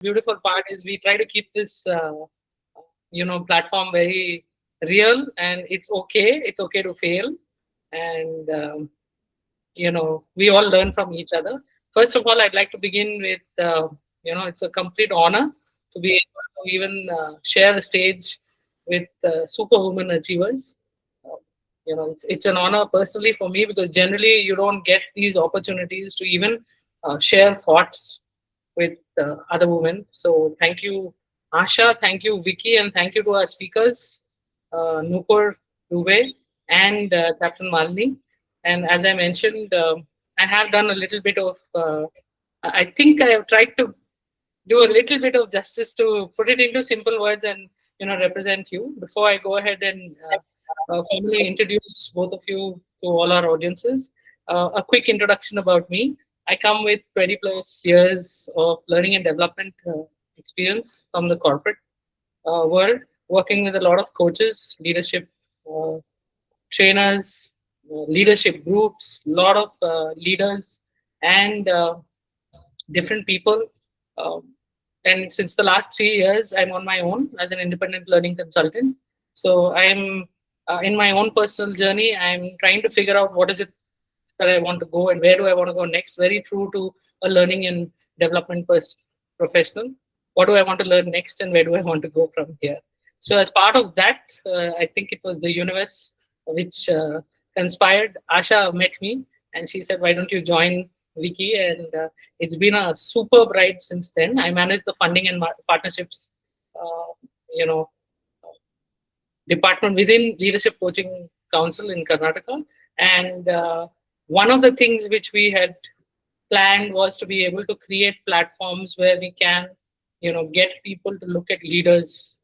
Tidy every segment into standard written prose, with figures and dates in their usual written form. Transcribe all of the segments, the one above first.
beautiful part is we try to keep this, platform very real, and it's okay. It's okay to fail, and we all learn from each other. First of all, I'd like to begin with, it's a complete honor to be able to even share the stage with superwoman achievers. Uh, it's an honor personally for me, because generally you don't get these opportunities to even share thoughts with other women. So thank you, Asha, thank you, Vicky, and thank you to our speakers, Nupur, Dubey, and Captain Malini. And as I mentioned, I have done a little bit of, I think I have tried to do a little bit of justice to put it into simple words and, represent you. Before I go ahead and formally introduce both of you to all our audiences, a quick introduction about me. I come with 20 plus years of learning and development experience from the corporate world, working with a lot of coaches, leadership uh, trainers, leadership groups, a lot of leaders, and different people. Um, and since the last 3 years, I'm on my own as an independent learning consultant. So I'm in my own personal journey. I'm trying to figure out what is it that I want to go and where do I want to go next. Very true to a learning and development professional. What do I want to learn next, and where do I want to go from here? So as part of that, I think it was the universe which conspired. Asha met me and she said, "Why don't you join Wiki?" And it's been a superb ride since then. I manage the funding and partnerships, uh, you know, department within Leadership Coaching Council in Karnataka. And one of the things which we had planned was to be able to create platforms where we can, get people to look at leaders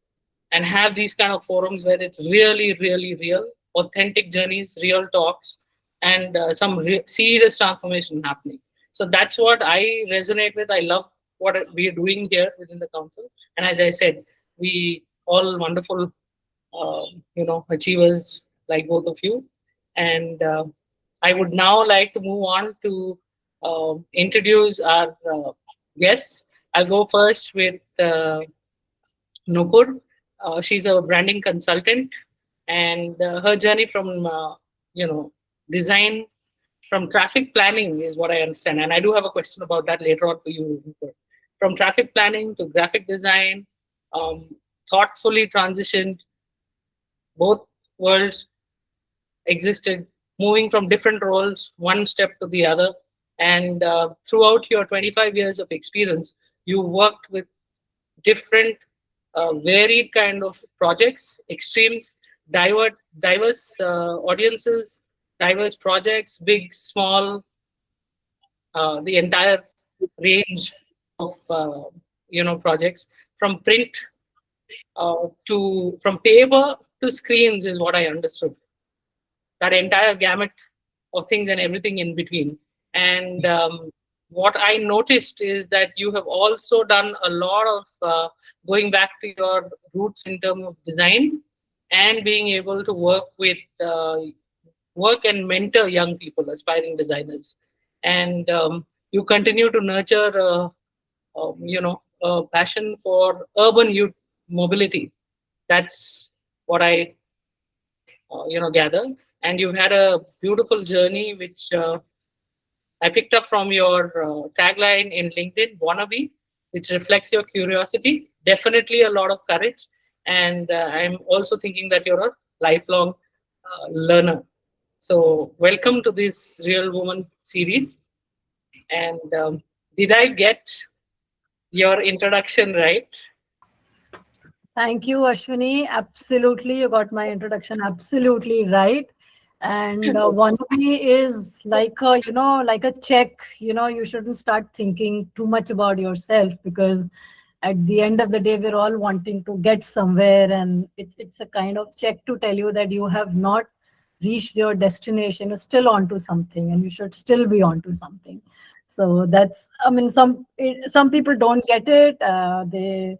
and have these kind of forums where it's really, really real, authentic journeys, real talks, and some serious transformation happening. So that's what I resonate with. I love what we are doing here within the council. And as I said, we all wonderful, achievers like both of you. And I would now like to move on to introduce our guests. I'll go first with Nupur. She's a branding consultant, and her journey from design, from traffic planning is what I understand. And I do have a question about that later on for you, Nupur. From traffic planning to graphic design, thoughtfully transitioned. Both worlds existed, moving from different roles, one step to the other. And throughout your 25 years of experience, you worked with different, varied kind of projects, extremes, diverse audiences, diverse projects, big, small, the entire range of projects, from print from paper to screens is what I understood. That entire gamut of things and everything in between. And what I noticed is that you have also done a lot of going back to your roots in terms of design and being able to work and mentor young people, aspiring designers. And you continue to nurture, a passion for urban youth mobility. That's what I, gather. And you've had a beautiful journey, which I picked up from your tagline in LinkedIn, wannabe, which reflects your curiosity, definitely a lot of courage. And I'm also thinking that you're a lifelong learner. So welcome to this Real Woman series. And did I get your introduction right? Thank you, Ashwini. Absolutely, you got my introduction absolutely right. And wannabe is like a, like a check. You shouldn't start thinking too much about yourself, because at the end of the day, we're all wanting to get somewhere, and it's a kind of check to tell you that you have not reached your destination. You're still onto something, and you should still be onto something. So that's, I mean, some people don't get it. They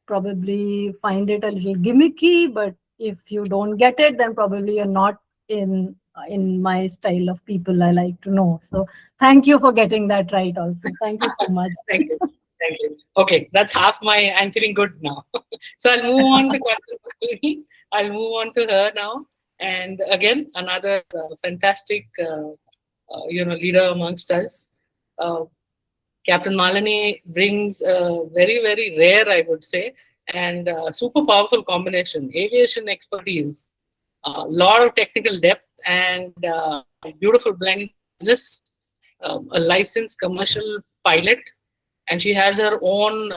probably find it a little gimmicky, but if you don't get it, then probably you're not in my style of people I like to know. So thank you for getting that right also. Thank you so much. Thank you. Thank you. Okay, that's half my. I'm feeling good now. So I'll move on to Manlini. I'll move on to her now. And again, another fantastic, leader amongst us. Uh, Captain Manlini brings a very, very rare, I would say, and super powerful combination: aviation expertise, a lot of technical depth, and beautiful blend. Business, a licensed commercial pilot, and she has her own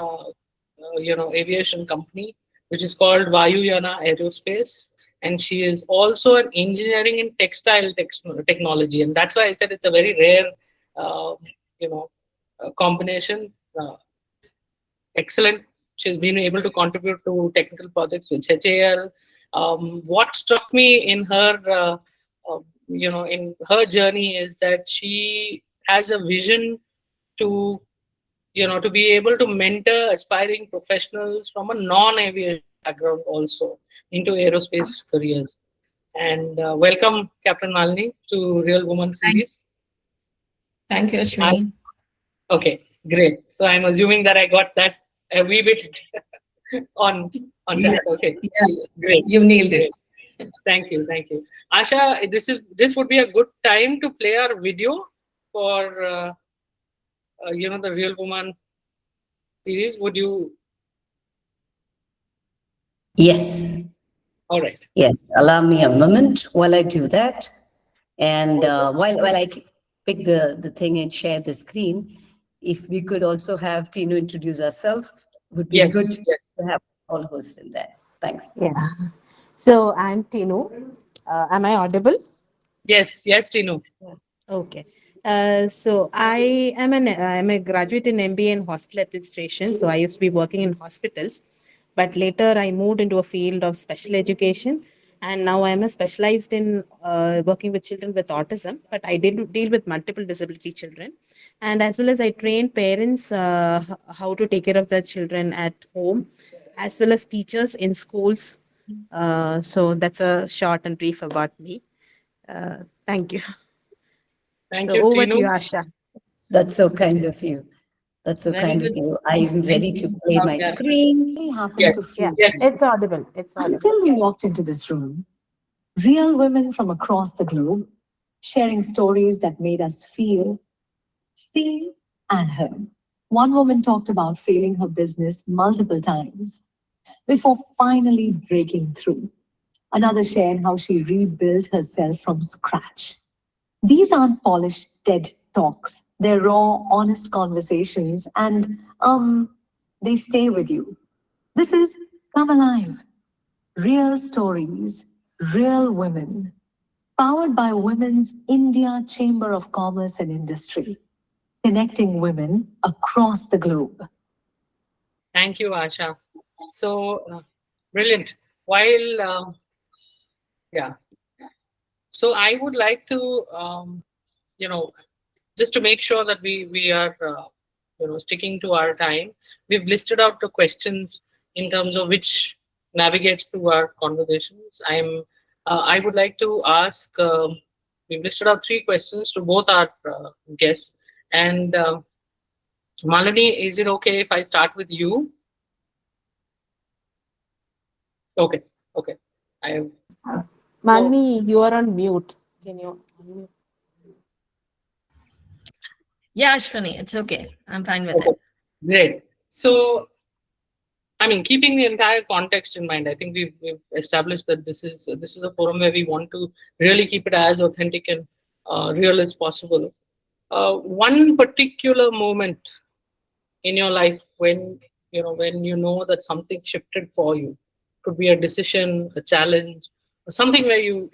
aviation company which is called Vayuyana Aerospace, and she is also an engineering in textile technology, and that's why I said it's a very rare uh, you know combination. Excellent. She's been able to contribute to technical projects with HAL. What struck me in her in her journey is that she has a vision to to be able to mentor aspiring professionals from a non-aviation background also into aerospace careers. And welcome, Captain Malini, to Real Woman series. Thank you, Ashwini. Okay, great. So I'm assuming that I got that a wee bit on Yeah, that. Okay, yeah, great. you nailed it. Great. Thank you, thank you. Asha, this would be a good time to play our video for the Real Woman series. Would you? Yes, All right. yes. Allow me a moment while I do that. And while I pick the thing and share the screen, if we could also have Tinu introduce herself, would be Yes. good Yes. to have all hosts in there. Thanks. Yeah. So I'm Tinu. Am I audible? Yes. Yes, Tinu. Okay. So I'm a graduate in MBA in hospital administration. So I used to be working in hospitals, but later I moved into a field of special education, and now I'm a specialized in working with children with autism. But I did deal with multiple disability children, and as well as I train parents how to take care of their children at home, as well as teachers in schools. So that's a short and brief about me. Thank you. Thank So you, over to Tinu. you, Asha. That's so kind of you. That's so Very kind of good. you. I'm Thank ready to you. play my Okay. screen. We happened to Yes. Yeah, feel Yes. it's audible. It's audible. until we walked into this room. Real women from across the globe sharing stories that made us feel seen and heard. One woman talked about failing her business multiple times before finally breaking through. Another shared how she rebuilt herself from scratch. These aren't polished TED talks. They're raw, honest conversations, and they stay with you. This is Come Alive. Real stories, real women. Powered by Women's India Chamber of Commerce and Industry, connecting women across the globe. Thank you, Asha. So brilliant. While yeah, so I would like to you know just to make sure that we are sticking to our time. We've listed out the questions in terms of which navigates through our conversations. I would like to ask. We've listed out three questions to both our guests. And Malini, is it okay if I start with you? Okay. Okay. I have. Manlini, you are on mute. Can you unmute? Yeah, Ashwini, it's okay. I'm fine with Okay. it. Great. So, I mean, keeping the entire context in mind, I think we've established that this is a forum where we want to really keep it as authentic and real as possible. One particular moment in your life when you know that something shifted for you, could be a decision, a challenge, or something where you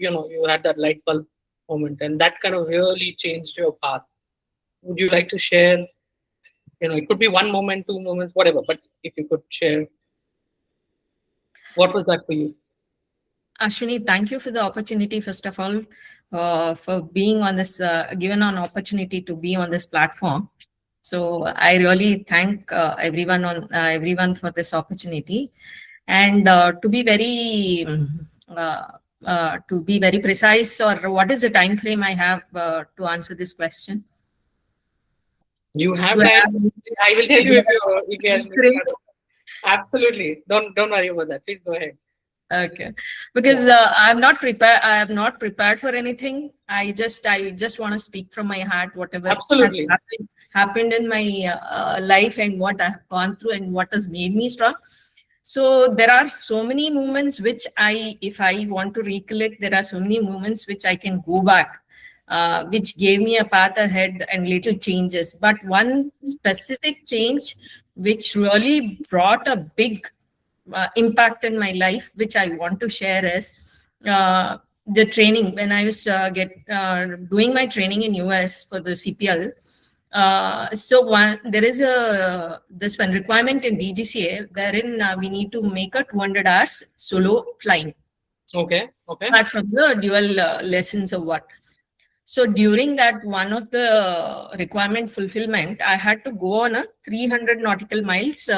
had that light bulb moment, and that kind of really changed your path. Would you like to share? It could be one moment, two moments, whatever. But if you could share, what was that for you? Ashwini, thank you for the opportunity, first of all, for being on this, given an opportunity to be on this platform. So I really thank everyone for this opportunity. And to be very precise, or what is the time frame I have to answer this question? You have Do I time. have- I will tell you if you are Great. absolutely. Don't worry about that. Please go ahead. Okay, because I'm not prepared. I am not prepared for anything. I just want to speak from my heart, whatever Absolutely. has happened in my life and what I've gone through and what has made me strong. So there are so many moments which if I want to recollect, there are so many moments which I can go back, which gave me a path ahead and little changes. But one specific change which really brought a big impact in my life, which I want to share, is the training. When I was doing my training in US for the CPL, there is this one requirement in DGCA wherein we need to make a 200 hours solo flying. Okay. Okay. Apart from the dual lessons or what. So during that, one of the requirement fulfillment, I had to go on a 300 nautical miles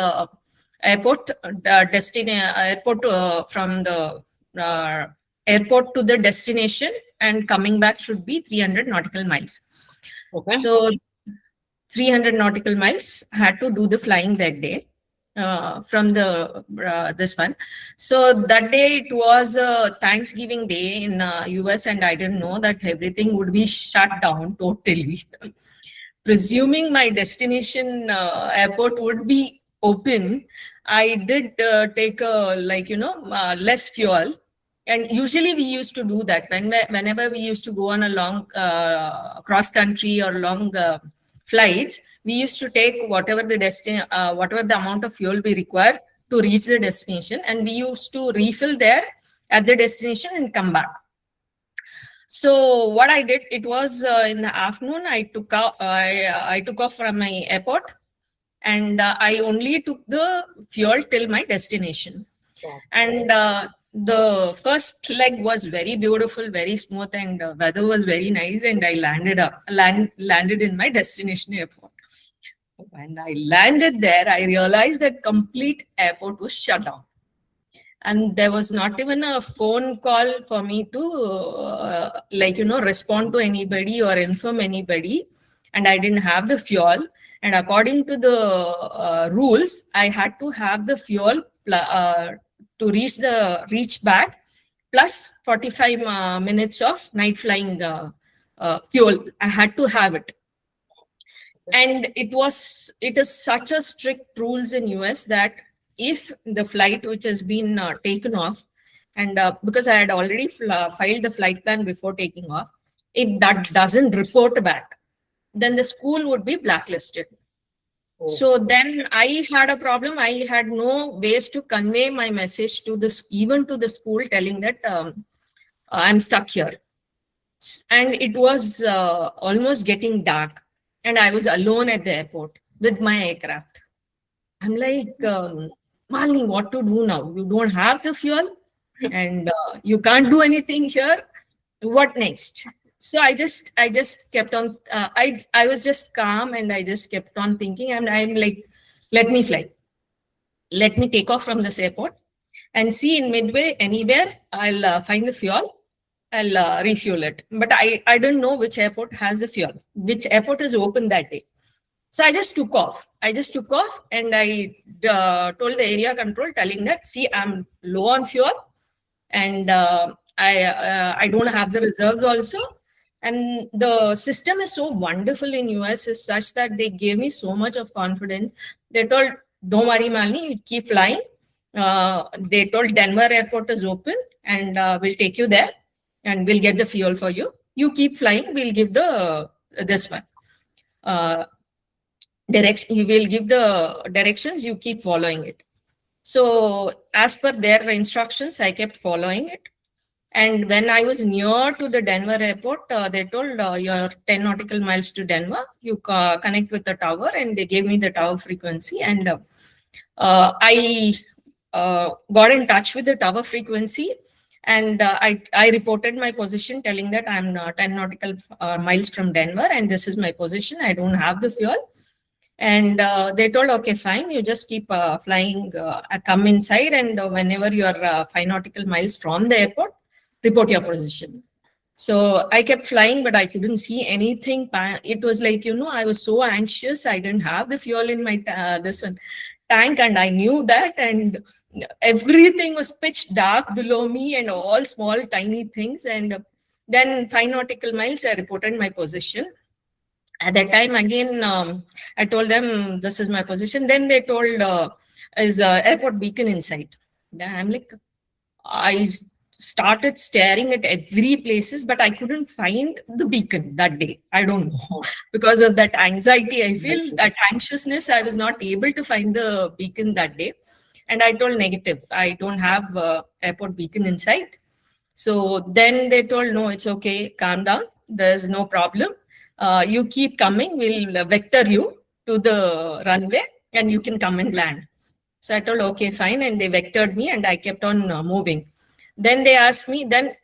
airport from the airport to the destination, and coming back should be 300 nautical miles. Okay. So 300 nautical miles had to do the flying that day from the this one. So that day it was a Thanksgiving day in US, and I didn't know that everything would be shut down totally. Presuming my destination airport would be open, I did take less fuel. And usually we used to do that whenever we used to go on a long cross country or long flights. We used to take whatever the amount of fuel we require to reach the destination, and we used to refill there at the destination and come back. So what I did, it was in the afternoon. I took off from my airport, and I only took the fuel till my destination. Wow. And the first leg was very beautiful, very smooth, and weather was very nice. And I landed in my destination airport. When I landed there, I realized that complete airport was shut down. And there was not even a phone call for me to respond to anybody or inform anybody. And I didn't have the fuel. And according to the rules, I had to have the fuel to reach back plus 45 minutes of night flying fuel. I had to have it. And it is such a strict rules in US that if the flight which has been taken off, and because I had already filed the flight plan before taking off, if that doesn't report back, then the school would be blacklisted. Oh. So then I had a problem. I had no ways to convey my message to even to the school, telling that I'm stuck here. And it was almost getting dark, and I was alone at the airport with my aircraft. I'm like, Manlini, what to do now? You don't have the fuel, and you can't do anything here. What next? So I just kept on. I was just calm, and I just kept on thinking. And I'm like, let me fly. Let me take off from this airport, and see in midway anywhere I'll find the fuel. I'll refuel it. But I don't know which airport has the fuel, which airport is open that day. So I just took off. And I told the area control, telling that, see, I'm low on fuel, and I don't have the reserves also. And the system is so wonderful in US, is such that they gave me so much of confidence. They told, don't worry, Manlini, you keep flying. They told Denver airport is open, and we'll take you there, and we'll get the fuel for you. You keep flying. We'll give this one. You will give the directions. You keep following it. So as per their instructions, I kept following it. And when I was near to the Denver airport, they told, you're 10 nautical miles to Denver. You connect with the tower, and they gave me the tower frequency. And I got in touch with the tower frequency, and I reported my position, telling that I'm 10 nautical miles from Denver, and this is my position. I don't have the fuel. And they told, okay, fine, you just keep flying, come inside, and whenever you're 5 nautical miles from the airport, report your position. So I kept flying, but I couldn't see anything. It was like, I was so anxious. I didn't have the fuel in my tank, and I knew that. And everything was pitch dark below me, and all small, tiny things. And then 5 nautical miles, I reported my position. At that time, again, I told them, this is my position. Then they told, is airport beacon in sight. Then I'm like, I started staring at every places, but I couldn't find the beacon that day. I don't know. Because of that anxiety, I feel that anxiousness, I was not able to find the beacon that day. And I told negative, I don't have airport beacon in sight. So then they told, no, it's okay, calm down. There's no problem. You keep coming, we'll vector you to the runway and you can come and land. So I told, okay, fine. And they vectored me and I kept on moving. Then they asked me, then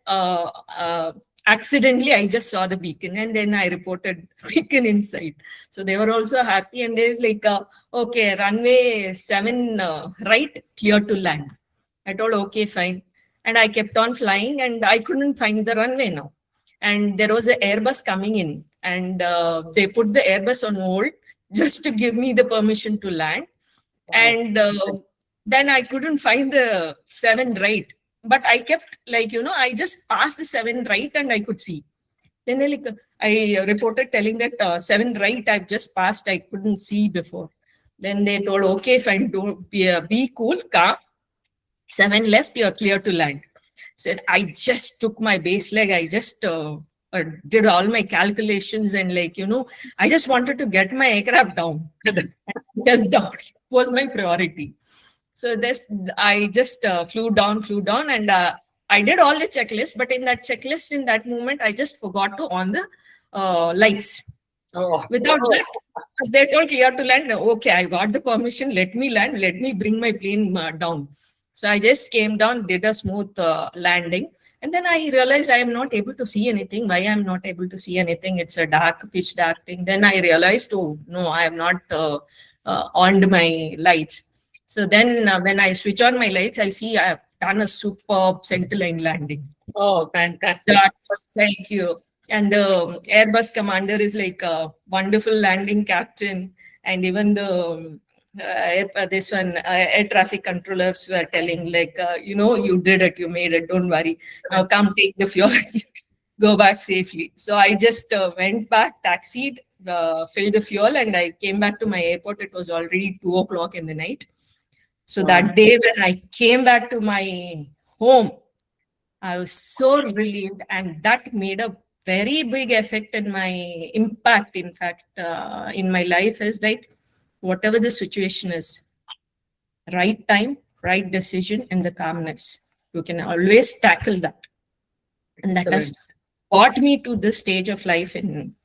accidentally I just saw the beacon and then I reported beacon in sight. So they were also happy and there's like, okay, runway 7 right, clear to land. I told, okay, fine. And I kept on flying and I couldn't find the runway now. And there was an Airbus coming in and they put the Airbus on hold just to give me the permission to land. And then I couldn't find the 7 right. But I kept like, I just passed the 7 right and I could see. Then I reported telling that 7 right I've just passed, I couldn't see before. Then they told, okay, fine, don't be cool, calm. 7 left, you're clear to land. Said, I just took my base leg. I just did all my calculations and I just wanted to get my aircraft down. That was my priority. So I just flew down and I did all the checklist, but in that checklist, in that moment, I just forgot to on the lights. Without that, they told clear to land. Okay, I got the permission. Let me land. Let me bring my plane down. So I just came down, did a smooth landing. And then I realized I am not able to see anything. Why I am not able to see anything? It's a pitch dark thing. Then I realized, oh, no, I am not on my lights. So then when I switch on my lights, I see I have done a superb center-line landing. Oh, fantastic. That was thank you. And the Airbus commander is like a wonderful landing captain. And even the air traffic controllers were telling you did it, you made it, don't worry. Now come take the fuel, go back safely. So I just went back, taxied, filled the fuel and I came back to my airport. It was already 2 o'clock in the night. So that day when I came back to my home, I was so relieved and that made a very big effect in my impact. In fact, in my life is that whatever the situation is, right time, right decision, and the calmness. You can always tackle that. And that has brought me to this stage of life in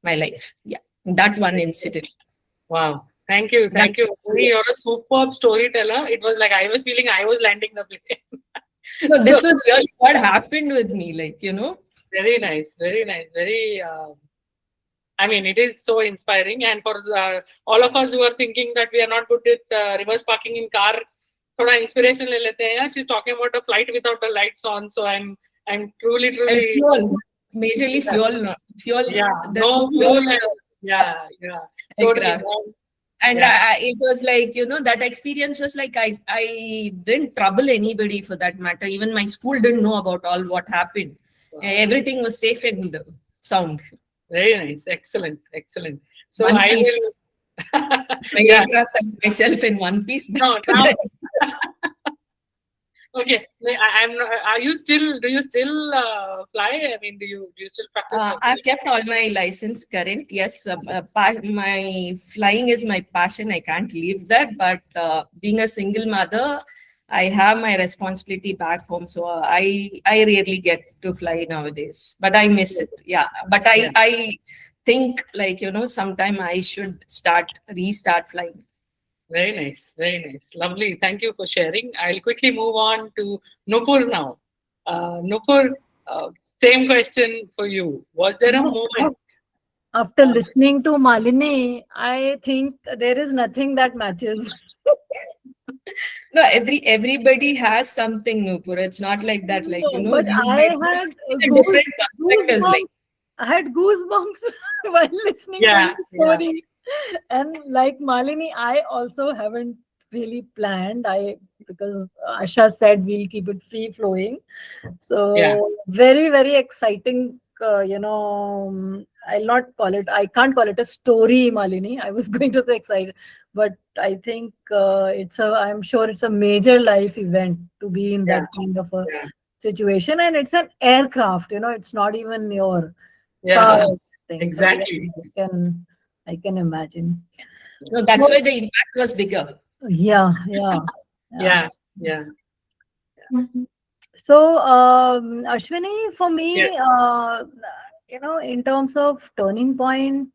my life. Yeah, that one incident. Wow. Thank you. Thank you. You're a superb storyteller. It was like I was feeling I was landing the plane. No, this was really what happened with me, Very nice. Very nice. Very... I mean, it is so inspiring. And for all of us who are thinking that we are not good with reverse parking in car, thoda inspiration le lete hain. She's talking about a flight without the lights on. So I'm truly. And fuel, majorly fuel. Yeah, no fuel. Yeah. Totally. And it was like, that experience was like, I didn't trouble anybody for that matter. Even my school didn't know about all what happened. Wow. Everything was safe and sound. Very nice. Excellent. So one I piece. will... My aircraft and myself in one piece. No, okay. I'm. Are you still? Do you still fly? I mean, do you still practice? I've kept all my license current. Yes, my flying is my passion. I can't leave that. But being a single mother, I have my responsibility back home. So I rarely get to fly nowadays. But I miss it. Yeah. But I think sometime I should restart flying. Very nice. Lovely. Thank you for sharing. I'll quickly move on to Nupur now. Nupur, same question for you. Was there a moment? After listening to Manlini, I think there is nothing that matches. No, everybody has something, Nupur. It's not like that. Like, you know, But you I might had see the different perspectives. Like, goosebumps. I had goosebumps while listening to Yeah, your yeah. story. And like Malini, I also haven't really planned. Because Asha said we'll keep it free flowing. So Yeah. very, very exciting. I'll not call it. I can't call it a story, Malini. I was going to say excited, but I think I'm sure it's a major life event to be in Yeah. that kind of a Yeah. situation, and it's an aircraft. It's not even your car Yeah. thing. So Exactly. I can imagine. no, that's So, why the impact was bigger. yeah, yeah. Yeah. Yeah. So, Ashwini, for Yes. me, in terms of turning point,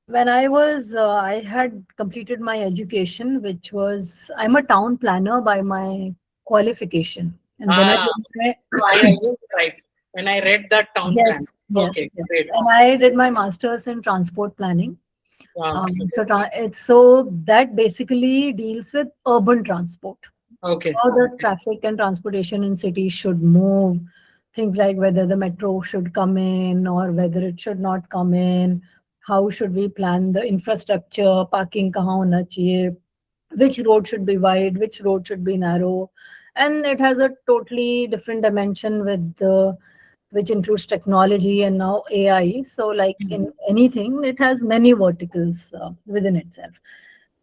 when I had completed my education, which was, I'm a town planner by my qualification. And then I Ah, did my, so I was right when I read that town plan. yes, yes, Okay, yes. great. And I did my master's in transport planning. Wow. So that basically deals with urban transport. Okay. How the traffic and transportation in cities should move, things like whether the metro should come in or whether it should not come in, how should we plan the infrastructure, parking kahan hona chahiye, which road should be wide, which road should be narrow. And it has a totally different dimension with which includes technology and now AI. So like in anything, it has many verticals within itself.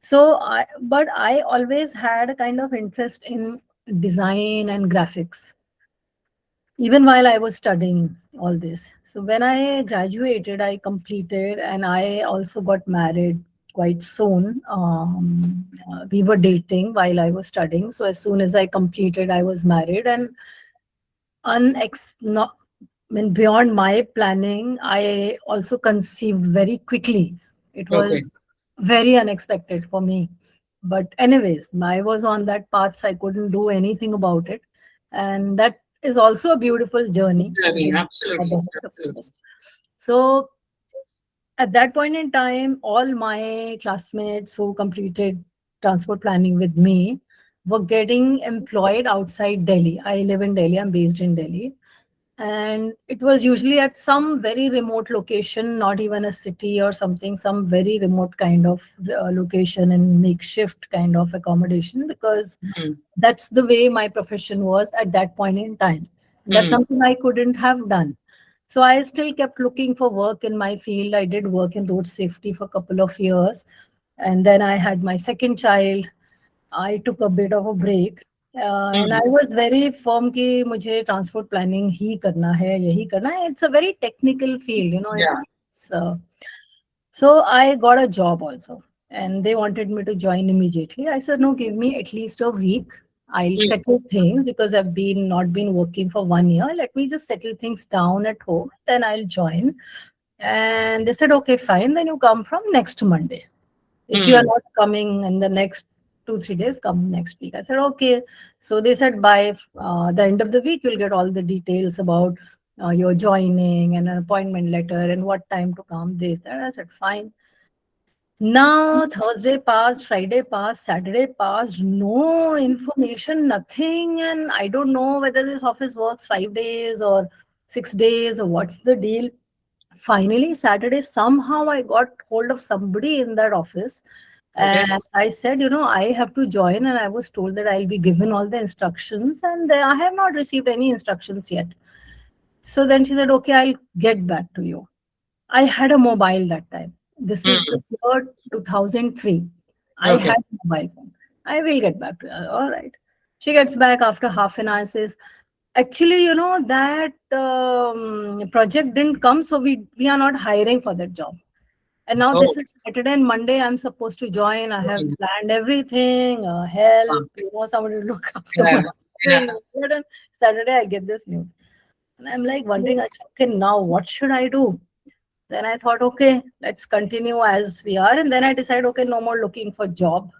So but I always had a kind of interest in design and graphics, even while I was studying all this. So when I graduated, I completed, and I also got married quite soon. We were dating while I was studying. So as soon as I completed, I was married, and not, I mean, beyond my planning, I also conceived very quickly. It Okay. was very unexpected for me. But anyways, I was on that path. So I couldn't do anything about it. And that is also a beautiful journey. Journey, absolutely. So at that point in time, all my classmates who completed transport planning with me were getting employed outside Delhi. I live in Delhi, I'm based in Delhi. And it was usually at some very remote location, not even a city or something, some very remote kind of location and makeshift kind of accommodation, because Mm. that's the way my profession was at that point in time. That's something I couldn't have done. So I still kept looking for work in my field. I did work in road safety for a couple of years. And then I had my second child. I took a bit of a break. And I was very firm कि मुझे transport planning ही करना है, यही करना है. It's a very technical field, Yeah. So I got a job also, and they wanted me to join immediately. I said, no, give me at least a week. I'll settle things because I've not been working for 1 year. Let me just settle things down at home, then I'll join. And they said, okay, fine. Then you come from next Monday. If you are not coming in the next 2-3 days, come next week. I said, okay. So they said by the end of the week, you'll get all the details about your joining and an appointment letter and what time to come, this, that. I said, fine. Now, Thursday passed, Friday passed, Saturday passed, no information, nothing. And I don't know whether this office works 5 days or 6 days or what's the deal. Finally, Saturday, somehow I got hold of somebody in that office. And I said, I have to join. And I was told that I'll be given all the instructions. And I have not received any instructions yet. So then she said, okay, I'll get back to you. I had a mobile that time. This is the year 2003. I had a mobile phone. I will get back to her. All right. She gets back after half an hour, says, actually, that project didn't come, so we are not hiring for that job. And now this is Saturday and Monday. I'm supposed to join. I have planned everything, help, somebody to look after my children. Saturday, I get this news. And I'm like wondering, okay, now what should I do? Then I thought, okay, let's continue as we are. And then I decided, okay, no more looking for job.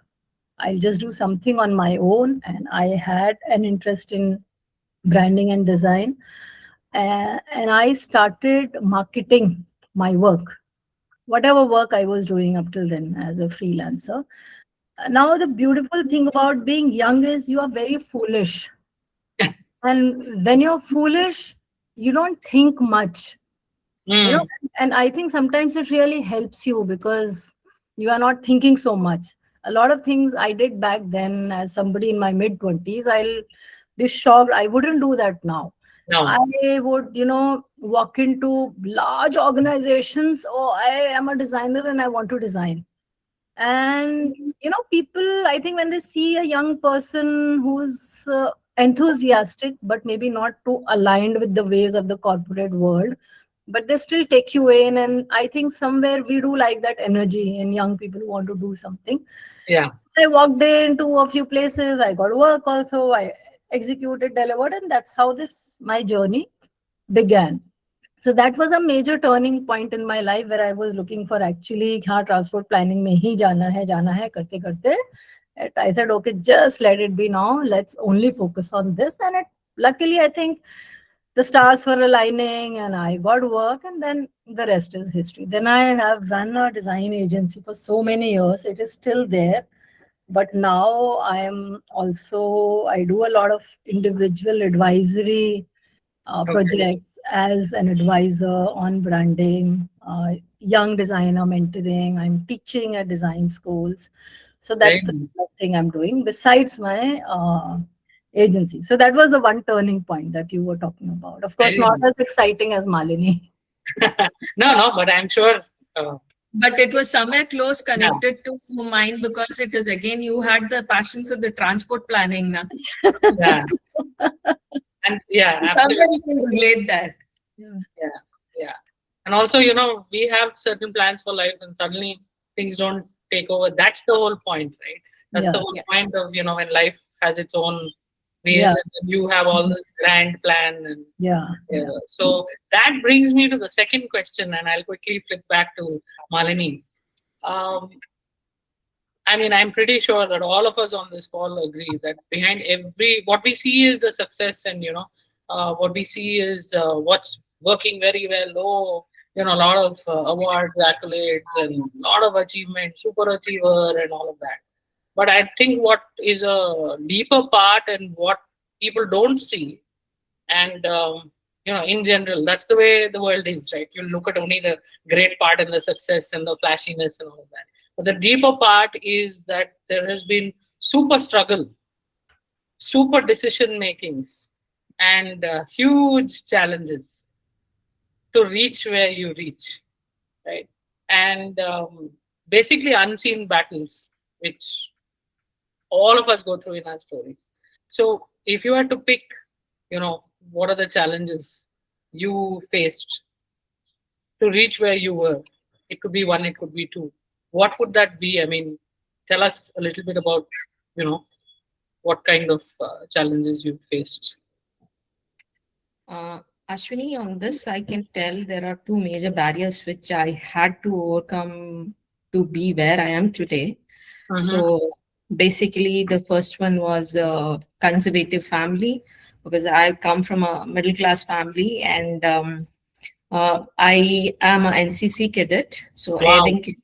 I'll just do something on my own. And I had an interest in branding and design. And I started marketing my work, whatever work I was doing up till then as a freelancer. Now, the beautiful thing about being young is you are very foolish. And when you're foolish, you don't think much. Mm. And I think sometimes it really helps you because you are not thinking so much. A lot of things I did back then as somebody in my mid 20s, I'll be shocked. I wouldn't do that now. No. I would, walk into large organizations. Oh, I am a designer and I want to design. And, people, I think when they see a young person who's enthusiastic, but maybe not too aligned with the ways of the corporate world, but they still take you in. And I think somewhere we do like that energy in young people who want to do something. Yeah. I walked into a few places. I got work also. I executed, delivered, and that's how my journey began. So that was a major turning point in my life where I was looking for actually transport planning mein hi jana hai karte karte. I said, okay, just let it be now. Let's only focus on this. And luckily, I think the stars were aligning and I got work, and then the rest is history. Then I have run a design agency for so many years. It is still there. But now I do a lot of individual advisory projects as an advisor on branding, young designer mentoring. I'm teaching at design schools. So that's the thing I'm doing besides my agency. So that was the one turning point that you were talking about. Of course, not as exciting as Manlini. No, but I'm sure. But it was somewhere close connected to mine because it is again, you had the passion for the transport planning. Na? Yeah. And yeah, absolutely. You can relate that. Yeah. And also, we have certain plans for life and suddenly things don't take over. That's the whole point, right? That's the whole point of, when life has its own ways and you have all this grand plan. And so that brings me to the second question, and I'll quickly flip back to Manlini. I'm pretty sure that all of us on this call agree that behind what we see is the success, and what we see is what's working very well. A lot of awards, accolades, and a lot of achievements, super achiever, and all of that. But I think what is a deeper part and what people don't see, and in general, that's the way the world is, right? You look at only the great part and the success and the flashiness and all of that. But the deeper part is that there has been super struggle, super decision makings, and huge challenges to reach where you reach, right? And basically unseen battles, which all of us go through in our stories. So if you had to pick, what are the challenges you faced to reach where you were? It could be one, it could be two. What would that be? Tell us a little bit about, what kind of challenges you faced. Ashwini, on this, I can tell there are two major barriers which I had to overcome to be where I am today. So basically, the first one was a conservative family, because I come from a middle class family, and I am an NCC cadet, so Air Wing cadet.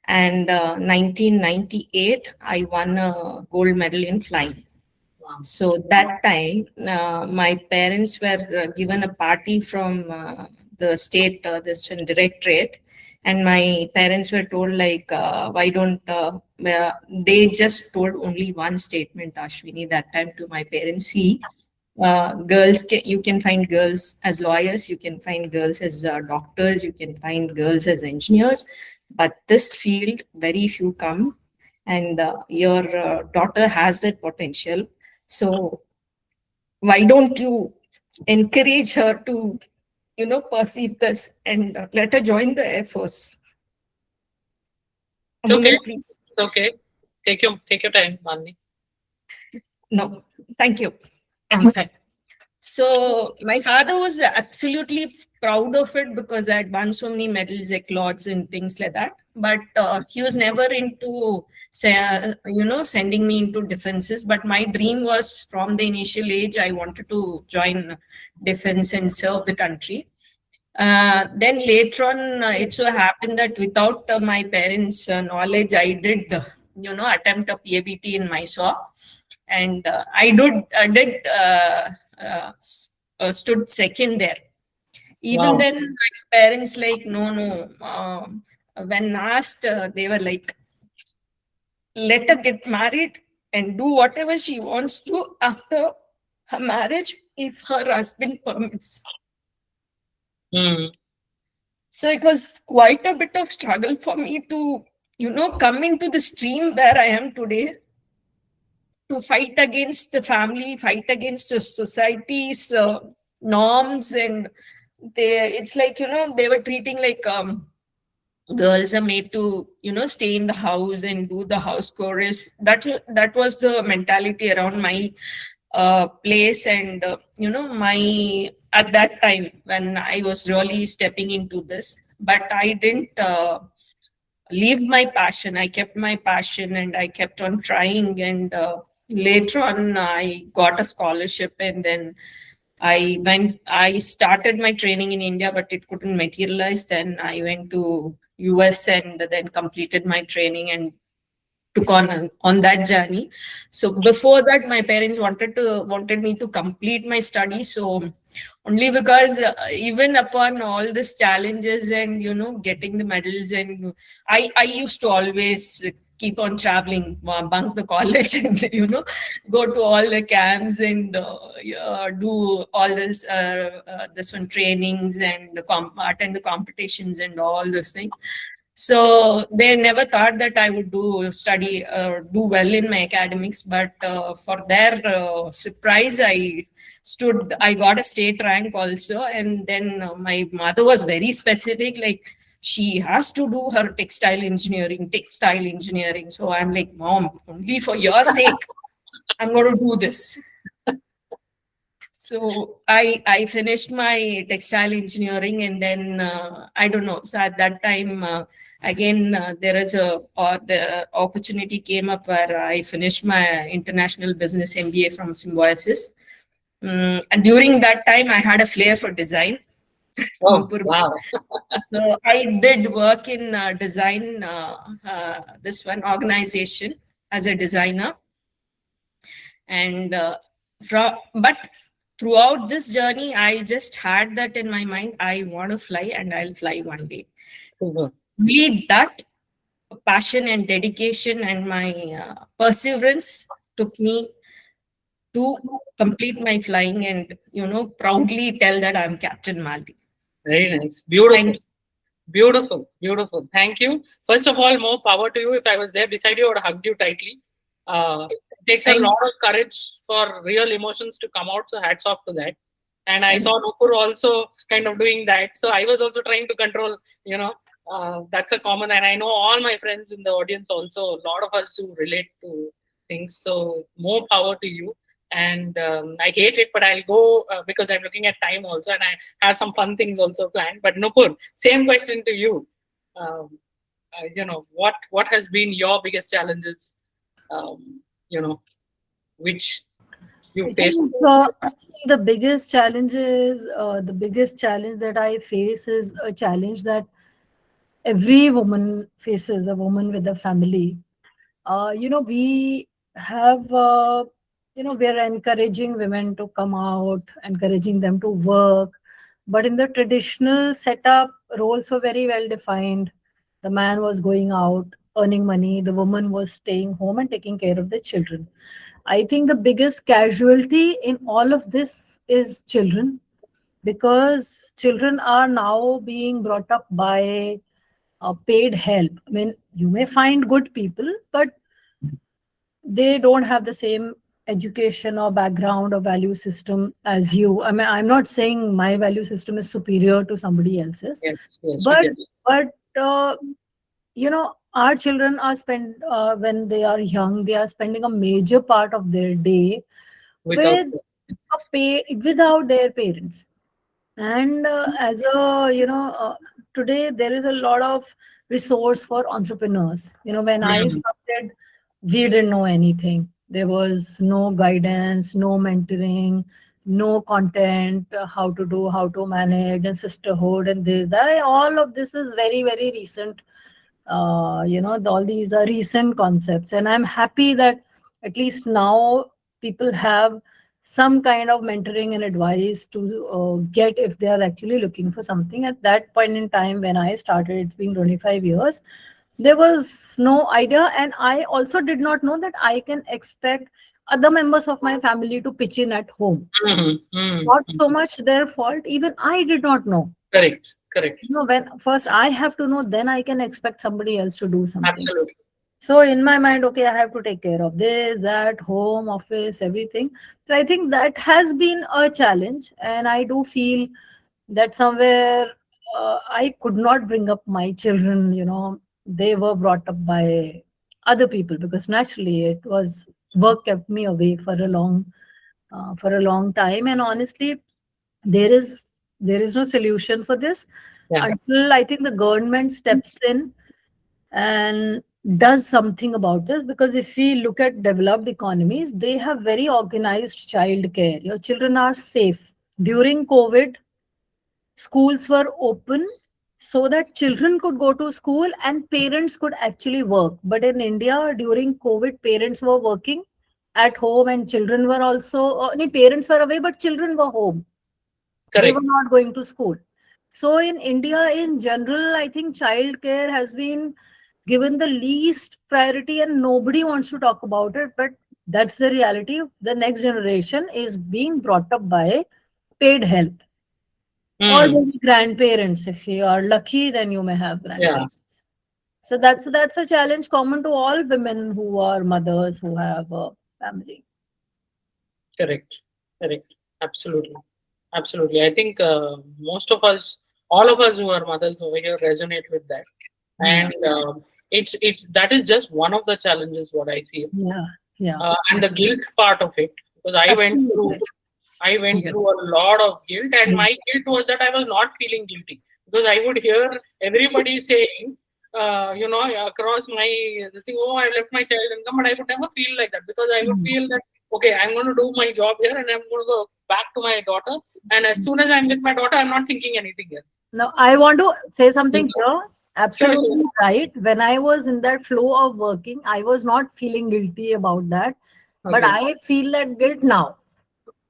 And 1998, I won a gold medal in flying. So that time, my parents were given a party from the state, this directorate, and my parents were told why don't they just told only one statement, Ashwini, that time to my parents. See, girls, you can find girls as lawyers, you can find girls as doctors, you can find girls as engineers, but this field, very few come, and your daughter has that potential. So why don't you encourage her to, perceive this and let her join the Air Force? Okay. Please. Okay. Take your time, Manlini. No, thank you. Okay. So my father was absolutely proud of it because I had won so many medals, accolades, and things like that. But he was never into, sending me into defenses. But my dream was, from the initial age, I wanted to join defense and serve the country. Then later on, it so happened that without my parents' knowledge, I did attempt a PABT in Mysore, and I stood second there. Even Wow. then, my parents like, no. When asked, they were like, let her get married and do whatever she wants to after her marriage, if her husband permits. Mm. So it was quite a bit of struggle for me to, come into the stream where I am today, to fight against the family, fight against the society's norms. And it's like, they were treating like girls are made to, stay in the house and do the house chores. That was the mentality around my place. And, my, at that time when I was really stepping into this, but I didn't leave my passion. I kept my passion and I kept on trying. And later on, I got a scholarship, and then I started my training in India, but it couldn't materialize. Then I went to US and then completed my training and took on that journey. So before that, my parents wanted me to complete my studies. So only because even upon all these challenges and getting the medals, and I used to always keep on traveling, bunk the college, and go to all the camps and do all this one trainings and attend the competitions and all those things. So they never thought that I would do well in my academics, but for their surprise, I got a state rank also. And then my mother was very specific, like she has to do her textile engineering. So I'm like, Mom, only for your sake, I'm going to do this. So I finished my textile engineering, and then I don't know. So at that time, again, the opportunity came up where I finished my international business MBA from Symbiosis. And during that time, I had a flair for design. Oh, wow. So I did work in design, this one organization as a designer. And but throughout this journey, I just had that in my mind. I want to fly, and I'll fly one day. Mhm. Really, that passion and dedication and my perseverance took me to complete my flying and, proudly tell that I'm Captain Maldi. Very nice. Beautiful. Thank you. Beautiful. Thank you. First of all, more power to you. If I was there beside you, I would have hugged you tightly. It takes a lot of courage for real emotions to come out. So hats off to that. And I saw Nupur also kind of doing that. So I was also trying to control, that's a common. And I know all my friends in the audience also, a lot of us who relate to things. So more power to you. And I hate it, but I'll go because I'm looking at time also, and I have some fun things also planned. But Nupur, same question to you. What has been your biggest challenges? Which you I faced? think the biggest challenge that I face is a challenge that every woman faces, a woman with a family. We have, we're encouraging women to come out, encouraging them to work. But in the traditional setup, roles were very well defined. The man was going out, earning money. The woman was staying home and taking care of the children. I think the biggest casualty in all of this is children, because children are now being brought up by paid help. I mean, you may find good people, but they don't have the same education or background or value system as you. I mean, I'm not saying my value system is superior to somebody else's, Yes, but we get it. our children are when they are young, they are spending a major part of their day Without without their parents. And today there is a lot of resource for entrepreneurs. When I started, we didn't know anything. There was no guidance, no mentoring, no content, how to manage, and sisterhood, and this, that. All of this is very, very recent all these are recent concepts. And I'm happy that at least now people have some kind of mentoring and advice to get if they are actually looking for something. At that point in time when I started, it's been 25 years, there was no idea. And I also did not know that I can expect other members of my family to pitch in at home. Not so much their fault. Even I did not know. Correct. When first I have to know, then I can expect somebody else to do something. Absolutely. So in my mind, okay, I have to take care of this, that, home, office, everything. So I think that has been a challenge. And I do feel that somewhere I could not bring up my children, they were brought up by other people, because naturally it was work kept me away for a long time. And honestly, there is no solution for this until I think the government steps in and does something about this. Because if we look at developed economies, they have very organized child care. Your children are safe. During COVID, schools were open so that children could go to school and parents could actually work. But in India, during COVID, parents were working at home and children were also, parents were away, but children were home. Correct. They were not going to school. So in India, in general, I think childcare has been given the least priority and nobody wants to talk about it. But that's the reality. The next generation is being brought up by paid help. Or maybe grandparents. If you are lucky, then you may have grandparents. So that's a challenge common to all women who are mothers, who have a family. Correct. Absolutely. I think most of us, all of us who are mothers over here resonate with that. And it's that is just one of the challenges what I see. And the guilt part of it, because I went through a lot of guilt, and my guilt was that I was not feeling guilty, because I would hear everybody saying, across my thing, oh, I left my child income, but I would never feel like that, because I would feel that, okay, I'm going to do my job here and I'm going to go back to my daughter. And as soon as I'm with my daughter, I'm not thinking anything else. Now, I want to say something here. Absolutely right. When I was in that flow of working, I was not feeling guilty about that. But I feel that guilt now.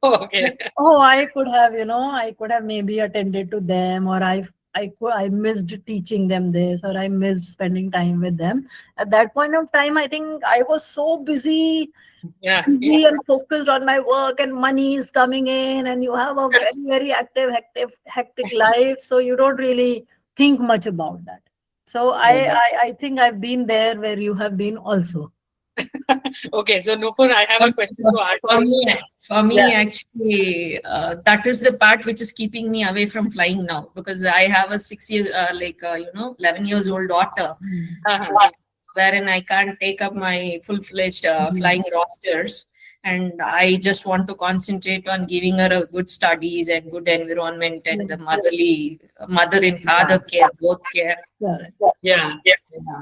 Okay. Oh, I could have maybe attended to them, or I missed teaching them this, or I missed spending time with them. At that point of time, I think I was so busy and focused on my work, and money is coming in, and you have a very, very active, hectic life. So you don't really think much about that. So I think I've been there where you have been also. Okay, so Nupur, I have a question to ask. For me, actually, that is the part which is keeping me away from flying now, because I have a 11 years old daughter, wherein I can't take up my full-fledged flying rosters. And I just want to concentrate on giving her a good studies and good environment and the mother and father care, both care.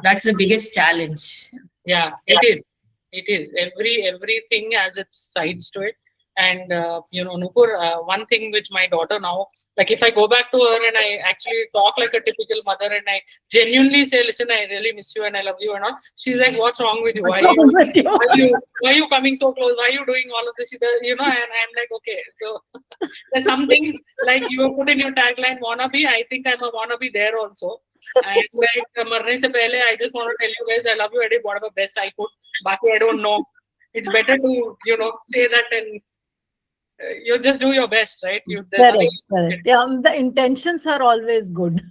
That's the biggest challenge. Yeah, it is. Everything has its sides to it. And, Nupur, one thing which my daughter now, like if I go back to her and I actually talk like a typical mother and I genuinely say, listen, I really miss you and I love you and all, she's like, what's wrong with you? Why are you coming so close? Why are you doing all of this? And I'm like, okay. So there's some things like you have put in your tagline, wannabe. I think I'm a wannabe there also. And like, marne se pehle, I just want to tell you guys, I love you. I did whatever best I could. Baki, I don't know. It's better to, say that and you just do your best, right? Correct. Yeah, the intentions are always good.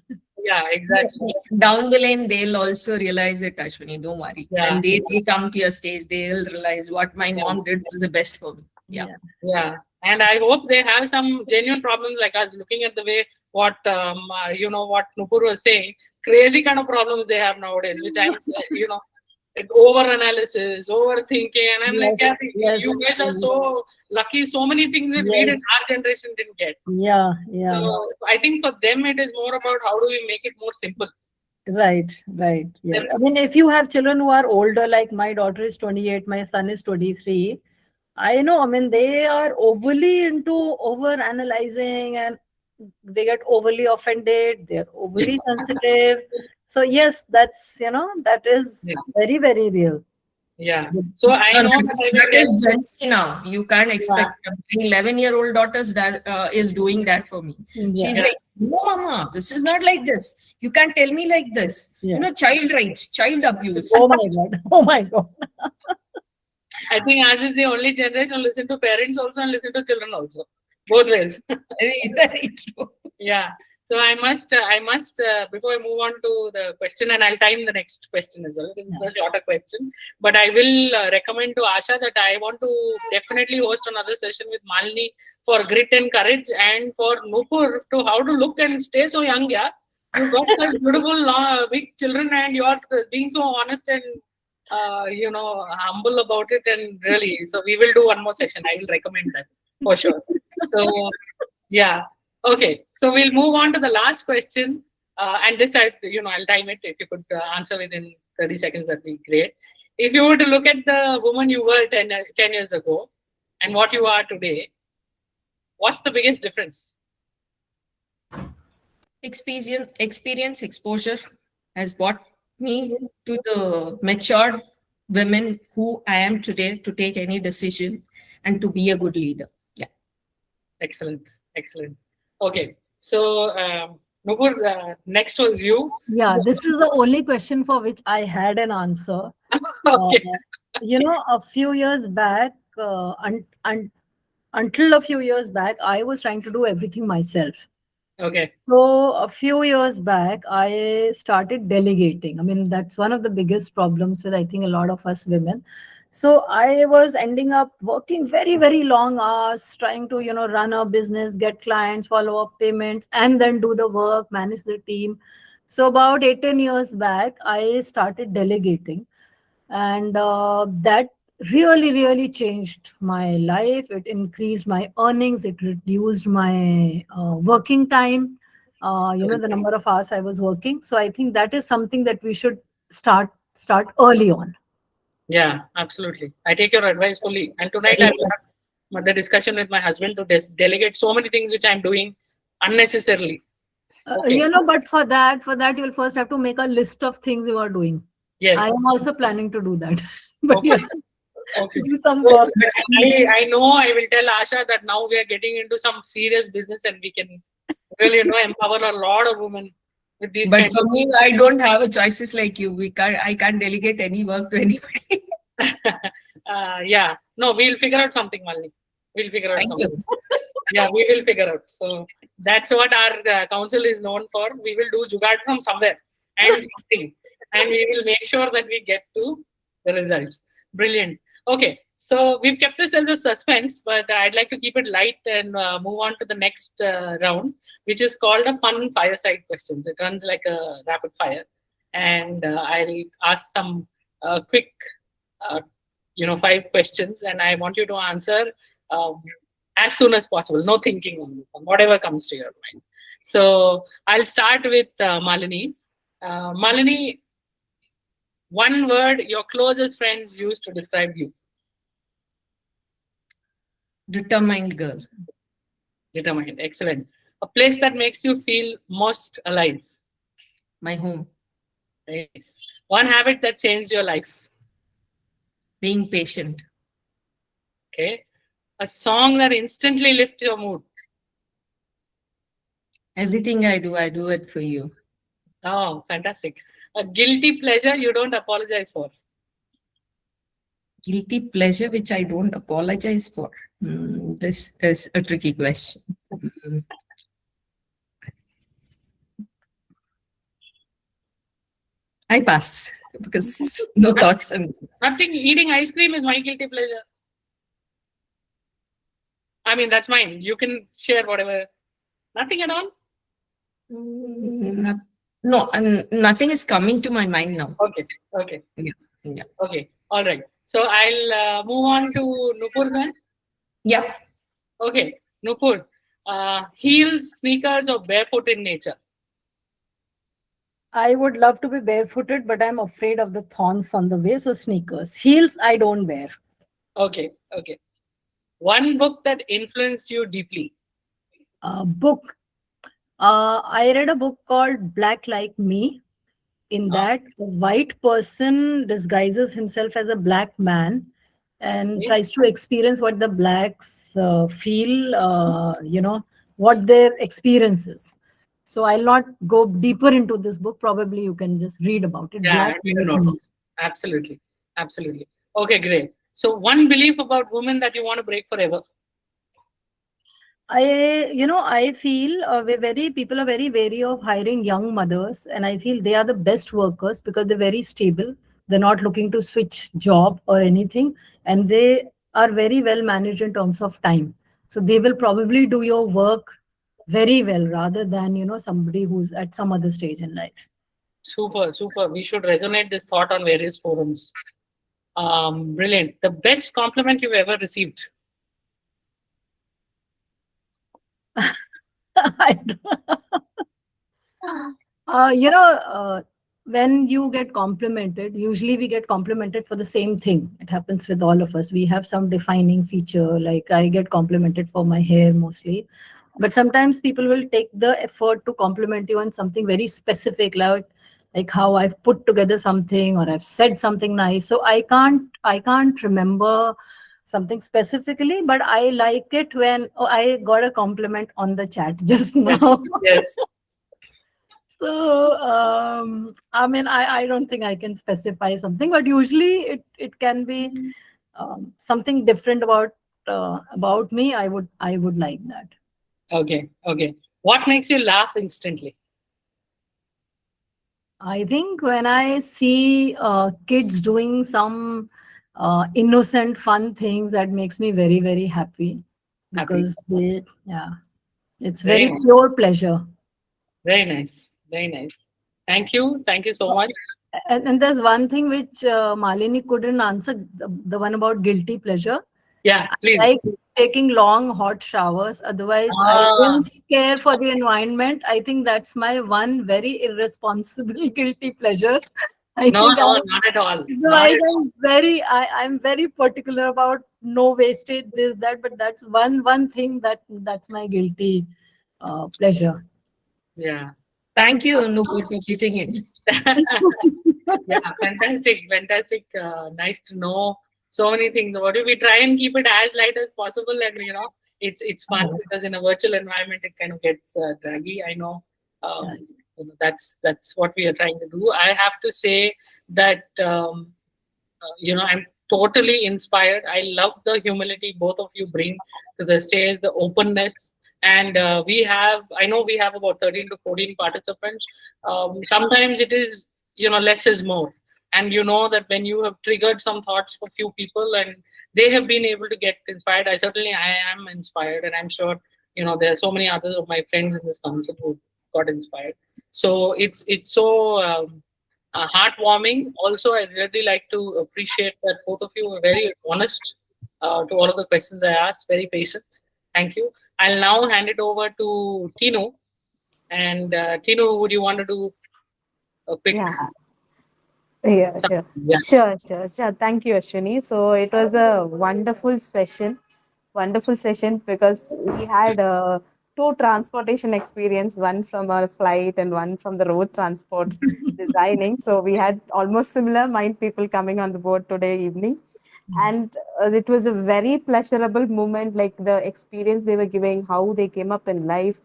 Yeah, exactly. Down the lane, they'll also realize it, Ashwini. Don't worry. When they come to your stage, they'll realize what my mom did was the best for me. Yeah. And I hope they have some genuine problems like us, looking at the way what Nupur was saying, crazy kind of problems they have nowadays, which I'm, over-analysis, overthinking, and I'm like, you guys are so lucky. So many things we in our generation didn't get. Yeah. So I think for them, it is more about how do we make it more simple. Right. Yeah. I mean, if you have children who are older, like my daughter is 28, my son is 23. I know, I mean, they are overly into over-analyzing and they get overly offended. They're overly sensitive. So yes, that's, that is Yeah. very, very real. Yeah. So I know that I will That get, is Gen Z now. You can't expect my 11-year-old daughter is doing that for me. She's Yeah. like, no, mama, this is not like this. You can't tell me like this. Yeah. Child rights, child abuse. Oh my God. Oh my God. I think Ash is the only generation who listen to parents also and listen to children also. Both ways. Very true. Yeah. So I must, before I move on to the question, and I'll time the next question as well. This is a shorter question, but I will recommend to Asha that I want to definitely host another session with Manlini for grit and courage, and for Nupur to how to look and stay so young. Yeah, you got such beautiful big children, and you are being so honest and humble about it, and really. So we will do one more session. I will recommend that for sure. So yeah. Okay, so we'll move on to the last question, and this I'll time it. If you could answer within 30 seconds, that'd be great. If you were to look at the woman you were 10 years ago and what you are today, what's the biggest difference? Experience, exposure has brought me to the matured women who I am today to take any decision and to be a good leader. Yeah. Excellent. Okay, so Nupur, next was you. Yeah, this is the only question for which I had an answer. Okay. A few years back, until a few years back, I was trying to do everything myself. Okay. So a few years back, I started delegating. I mean, that's one of the biggest problems with, I think, a lot of us women. So I was ending up working very, very long hours, trying to, run a business, get clients, follow up payments, and then do the work, manage the team. So about 10 years back, I started delegating. And that really, really changed my life. It increased my earnings. It reduced my working time, the number of hours I was working. So I think that is something that we should start early on. Yeah, absolutely. I take your advice fully. And tonight I will have the discussion with my husband to delegate so many things which I'm doing unnecessarily. Okay. But for that, you'll first have to make a list of things you are doing. Yes. I am also planning to do that. But Okay. Okay. do some work. I know I will tell Asha that now we are getting into some serious business and we can really, empower a lot of women with these. But for me, I don't have a choices like you. I can't delegate any work to anybody. Yeah. No, we'll figure out something, Malini. We'll figure out Thank something. you. Yeah, we will figure out. So that's what our council is known for. We will do jugaad from somewhere and something. And we will make sure that we get to the results. Brilliant. Okay. So we've kept this as a suspense, but I'd like to keep it light and move on to the next round, which is called a fun fireside questions. It runs like a rapid fire. And I'll ask some quick, 5 questions, and I want you to answer as soon as possible. No thinking on this, whatever comes to your mind. So I'll start with Malini. Malini, one word your closest friends use to describe you. Determined girl. Determined. Excellent. A place that makes you feel most alive. My home. Nice. One habit that changed your life. Being patient. Okay. A song that instantly lifts your mood. Everything I do it for you. Oh, fantastic. A guilty pleasure you don't apologize for. Guilty pleasure which I don't apologize for. This is a tricky question. I pass because no thoughts. Nothing. Eating ice cream is my guilty pleasure. I mean, that's mine. You can share whatever. Nothing at all? No, nothing is coming to my mind now. Okay. Okay. Yeah. Okay. All right. So I'll move on to Nupur then. Yeah. Okay. Nupur. Heels, sneakers, or barefoot in nature? I would love to be barefooted, but I'm afraid of the thorns on the way. So sneakers. Heels, I don't wear. Okay. Okay. One book that influenced you deeply? Book. I read a book called Black Like Me. in that the white person disguises himself as a black man and Okay. tries to experience what the blacks feel, what their experience is. So I'll not go deeper into this book. Probably you can just read about it. Yeah, Black I'll make a White note. Men. Absolutely. Absolutely. Okay, great. So one belief about women that you want to break forever. I feel people are very wary of hiring young mothers, and I feel they are the best workers because they're very stable. They're not looking to switch job or anything, and they are very well managed in terms of time. So they will probably do your work very well rather than somebody who's at some other stage in life. Super, super. We should resonate this thought on various forums. Brilliant. The best compliment you've ever received. I don't- uh, you know, uh, when you get complimented, usually we get complimented for the same thing. It happens with all of us. We have some defining feature, like I get complimented for my hair mostly. But sometimes people will take the effort to compliment you on something very specific, like how I've put together something or I've said something nice. So I can't remember something specifically, but I like it when I got a compliment on the chat just Yes. now. Yes. So, I mean, I don't think I can specify something, but usually it can be something different about me. I would like that. Okay. Okay. What makes you laugh instantly? I think when I see kids doing some innocent, fun things, that makes me very, very happy Happy. because it's Very very nice. pure pleasure. Very nice. Very nice. Thank you. Thank you so much. And there's one thing which Malini couldn't answer, the one about guilty pleasure. Yeah, I please. like taking long hot showers. Otherwise, I Ah, don't care for the environment. I think that's my one very irresponsible guilty pleasure. I no, think no, not at all. Not otherwise at all. I'm very particular about no wastage, this, that, but that's one thing that's my guilty pleasure. Yeah. Thank you, Nupur, for pitching in. Yeah, fantastic, fantastic. Nice to know so many things about it. We try and keep it as light as possible, and it's fun because in a virtual environment it kind of gets draggy. I know, um, that's what we are trying to do. I have to say that I'm totally inspired. I love the humility both of you bring to the stage, the openness. And I know we have about 13 to 14 participants. Sometimes it is, less is more. And you know that when you have triggered some thoughts for few people and they have been able to get inspired, I am inspired. And I'm sure, there are so many others of my friends in this council who got inspired. So it's so heartwarming. Also, I'd really like to appreciate that both of you were very honest to all of the questions I asked, very patient. Thank you. I'll now hand it over to Tinu. And Tinu, would you want to do a quick? Yeah, yeah, sure. Yeah. Sure. Thank you, Ashwini. So it was a wonderful session because we had two transportation experience, one from a flight and one from the road transport designing. So we had almost similar mind people coming on the board today evening. And it was a very pleasurable moment, like the experience they were giving, how they came up in life.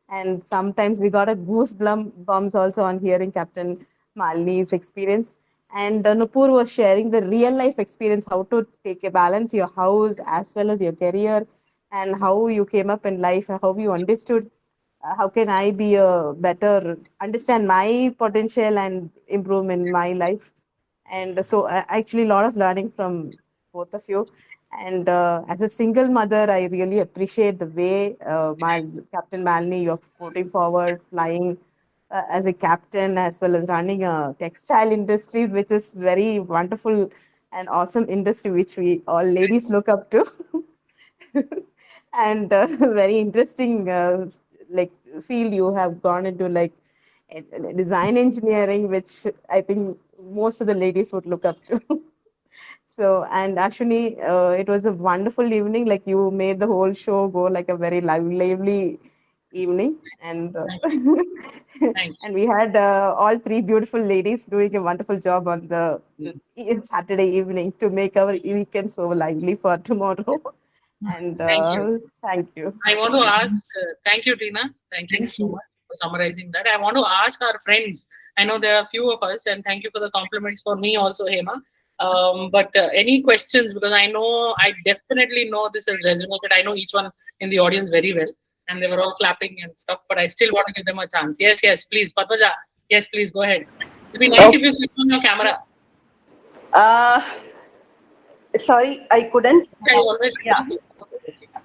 And sometimes we got a goosebumps also on hearing Captain Malini's experience. And Nupur was sharing the real life experience, how to take a balance your house as well as your career, and how you came up in life, and how you understood how can I be a better, understand my potential and improve in my life. And so actually a lot of learning from both of you. And as a single mother, I really appreciate the way Captain Malini, you're putting forward, flying as a captain as well as running a textile industry, which is very wonderful and awesome industry, which we all ladies look up to. And very interesting like field you have gone into, like design engineering, which I think most of the ladies would look up to. So, and Ashwini, it was a wonderful evening. Like you made the whole show go like a very lively evening, and Thank and we had all three beautiful ladies doing a wonderful job on the Saturday evening to make our weekend so lively for tomorrow. And Thank you. thank you. I want to ask, thank you, Tina. Thank you Thank so you. much for summarizing that. I want to ask our friends. I know there are a few of us, and thank you for the compliments for me also, Hema. But any questions? Because I know, I definitely know this has resonated. I know each one in the audience very well, and they were all clapping and stuff, but I still want to give them a chance. Yes, please. Padmaja, yes, please, go ahead. It'd be nice if you switch on your camera. Uh, Sorry, I couldn't. I always, Yeah. okay.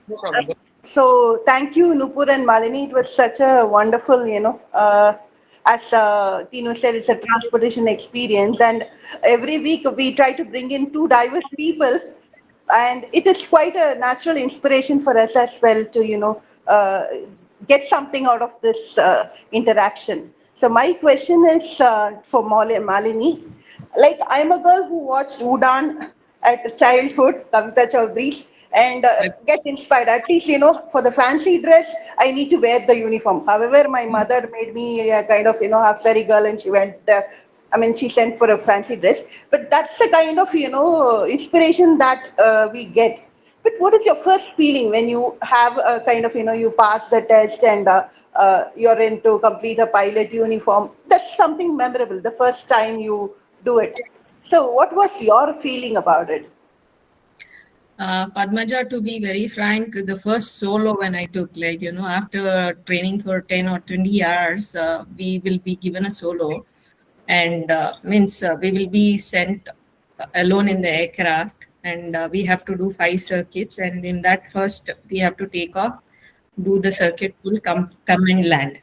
No problem. Go So thank you, Nupur and Malini. It was such a wonderful, as Tinu said, it's a transportation experience. And every week we try to bring in two diverse people. And it is quite a natural inspiration for us as well to, get something out of this interaction. So my question is for Malini. Like, I'm a girl who watched Udaan at childhood, Kavita Chaudhry's, and get inspired. At least, for the fancy dress, I need to wear the uniform. However, my mother made me a kind of, half sari girl, and she went, she sent for a fancy dress. But that's the kind of, inspiration that we get. But what is your first feeling when you have a kind of, you pass the test and you're in to complete a pilot uniform? That's something memorable, the first time you do it. So what was your feeling about it? Padmaja, to be very frank, the first solo when I took, after training for 10 or 20 hours, we will be given a solo, and we will be sent alone in the aircraft, and we have to do 5 circuits, and in that first we have to take off, do the circuit full, come and land.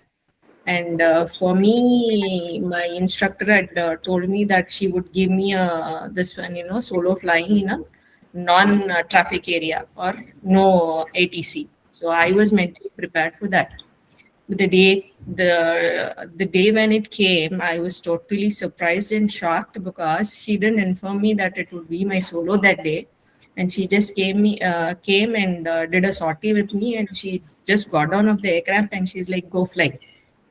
And for me, my instructor had told me that she would give me this one, solo flying in a non-traffic area or no ATC. So I was mentally prepared for that. The day when it came, I was totally surprised and shocked because she didn't inform me that it would be my solo that day, and she just came and did a sortie with me, and she just got down of the aircraft and she's like, "Go fly."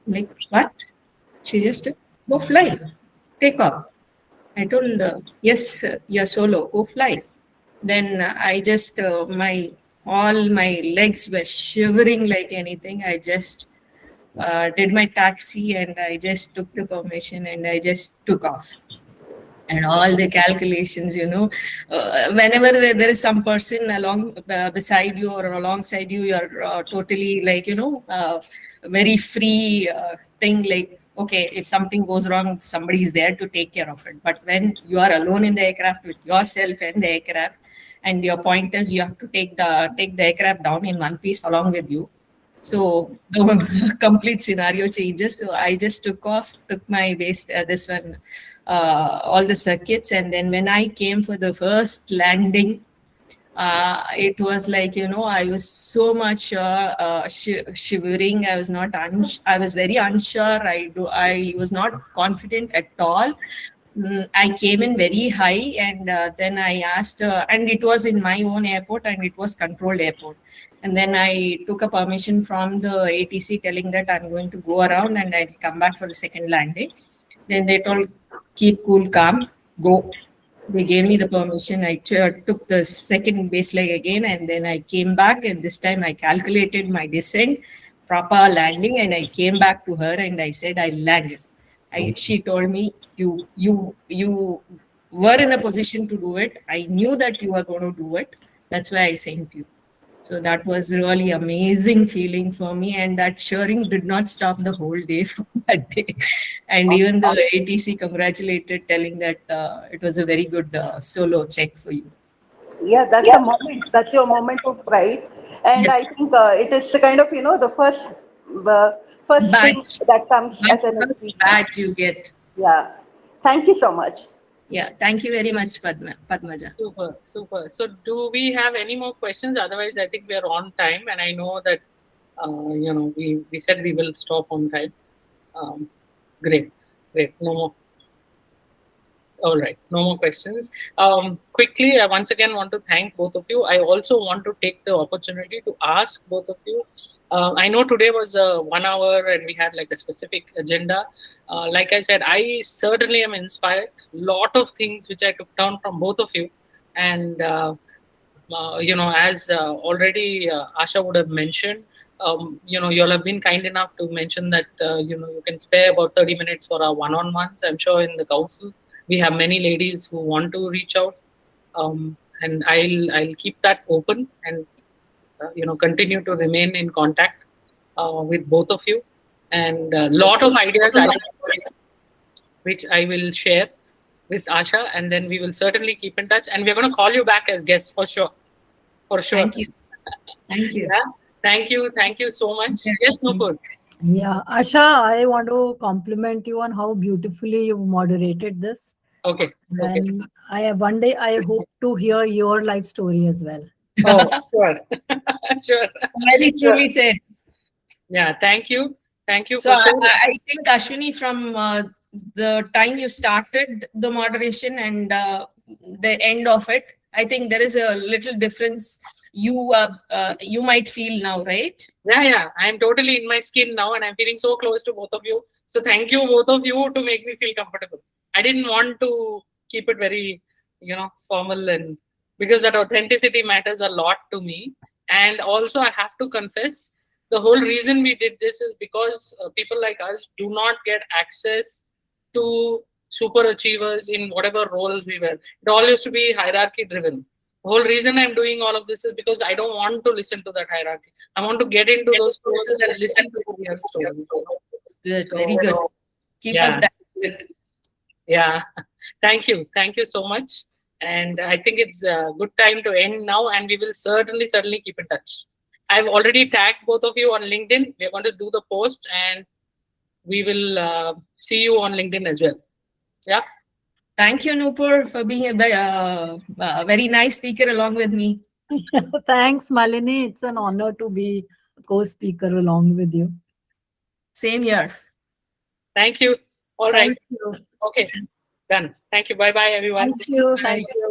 I'm like, what? She just said, "Go fly, take off." I told, yes, you're solo, go fly. Then I just, all my legs were shivering like anything. I just did my taxi and I just took the permission and I just took off. And all the calculations, whenever there is some person along beside you or alongside you, you're totally like, very free thing, like, okay, if something goes wrong, somebody is there to take care of it. But when you are alone in the aircraft with yourself and the aircraft, and your point is you have to take the aircraft down in one piece along with you. So the complete scenario changes. So I just took my base, all the circuits. And then when I came for the first landing, it was like, I was so much shivering. I was I was very unsure. I was not confident at all. I came in very high, and then I asked, and it was in my own airport, and it was controlled airport. And then I took a permission from the ATC telling that I'm going to go around and I'll come back for the second landing. Then they told, keep cool, calm, go. They gave me the permission. I took the second base leg again, and then I came back, and this time I calculated my descent, proper landing, and I came back to her and I said, I landed. She told me, you were in a position to do it. I knew that you were going to do it. That's why I sent you. So that was really amazing feeling for me, and that cheering did not stop the whole day from that day. And even the ATC congratulated, telling that it was a very good solo check for you. Yeah, that's a moment. That's your moment of pride. And Yes. I think it is the kind of, the first thing Badge. that comes as That's an the experience. badge you get. Yeah. Thank you so much. Yeah, thank you very much, Padmaja. Super. So do we have any more questions? Otherwise, I think we are on time, and I know that, we said we will stop on time. Great. No more. All right, no more questions. Quickly, I once again want to thank both of you. I also want to take the opportunity to ask both of you. I know today was 1 hour and we had like a specific agenda. Like I said, I certainly am inspired. Lot of things which I took down from both of you. And, as already Asha would have mentioned, you all have been kind enough to mention that, you can spare about 30 minutes for our one-on-ones. I'm sure in the council, we have many ladies who want to reach out, and I'll keep that open and continue to remain in contact with both of you, and a lot of ideas which I will share with Asha, and then we will certainly keep in touch, and we're going to call you back as guests for sure. Thank you. Thank you. Yeah? Thank you so much. Yes, Nupur. Yeah, Asha, I want to compliment you on how beautifully you moderated this. Okay. And one day I hope to hear your life story as well. Oh, sure. Sure. Very truly said. Yeah, thank you. So I think, Ashwini, from the time you started the moderation and the end of it, I think there is a little difference you might feel now, right? Yeah. I'm totally in my skin now and I'm feeling so close to both of you. So thank you, both of you, to make me feel comfortable. I didn't want to keep it very, formal, and because that authenticity matters a lot to me. And also I have to confess, the whole reason we did this is because people like us do not get access to super achievers in whatever roles we were. It all used to be hierarchy driven. The whole reason I'm doing all of this is because I don't want to listen to that hierarchy. I want to get into those places and listen to the real stories. Good, very good. Keep up that. Yeah. Thank you so much. And I think it's a good time to end now, and we will certainly keep in touch. I've already tagged both of you on LinkedIn. We're going to do the post, and we will see you on LinkedIn as well. Yeah. Thank you, Nupur, for being a very nice speaker along with me. Thanks, Manlini. It's an honor to be a co-speaker along with you. Same here. Thank you. All right. Thank you. Okay. Done. Thank you. Bye-bye, everyone. Thank you. Thank you.